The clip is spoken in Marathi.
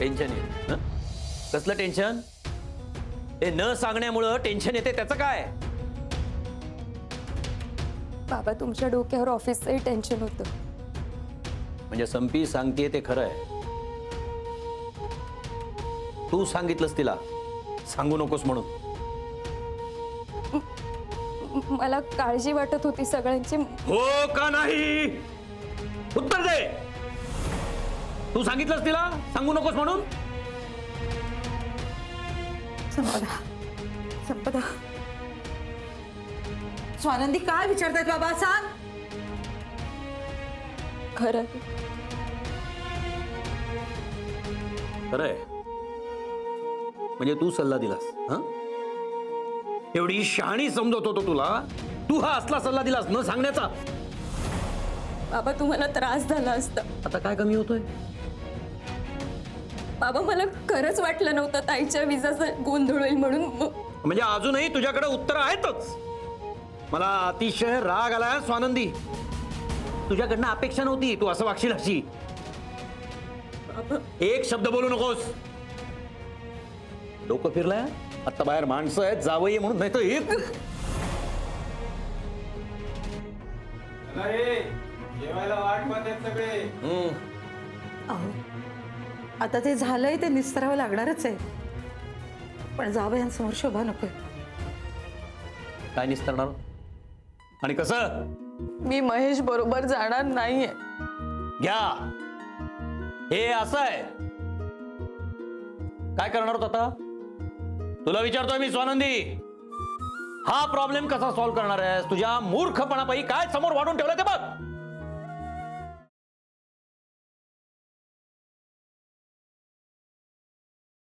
टेन्शन येत हं? कसलं टेन्शन? हे न सांगण्यामुळं टेन्शन येते त्याचं काय? बाबा तुमच्या डोक्यावर ऑफिसचंही टेन्शन होतं. म्हणजे संपी सांगतेय ते खरं आहे. तू सांगितलंस तिला सांगू नकोस म्हणून. मला काळजी वाटत होती सगळ्यांची. हो का नाही? उत्तर दे. तू सांगितलंस तिला सांगू नकोस म्हणून? संपदा, संपदा, स्वानंदी काय विचारतायत बाबा सांग. खरं खरंय. म्हणजे तू सल्ला दिलास हं? एवढी शहाणी समजत होतो तुला, तू हा असला सल्ला दिलास न सांगण्याचा. बाबा तुम्हाला त्रास झाला असता. आता काय कमी होतोय? बाबा मला खरंच वाटलं नव्हतं ताईच्या विजाचं गोंधळ होईल म्हणून. म्हणजे अजूनही तुझ्याकडे उत्तर आहेतच. मला अतिशय राग आलाय स्वानंदी. तुझ्याकडनं अपेक्षा नव्हती तू असं वागशील अशी. एक शब्द बोलू नकोस. डोकं फिरलाय आता. बाहेर माणसं आहेत जावई म्हणून, नाही तर एक जेवायला वाट पाहतात सगळे. अहो आता ते झालंय ते निस्तरावं लागणारच आहे. पण जावयांसमोर शोभा नकोय. काय निस्तरणार आणि कसं? मी महेश बरोबर जाणार नाहीये. घ्या. हे असं आहे. काय करणार होत आता? तुला विचारतोय मी स्वानंदी. हा प्रॉब्लेम कसा सॉल्व्ह करणार आहेस? तुझ्या मूर्खपणापायी काय समोर वाढून ठेवलं ते बघ.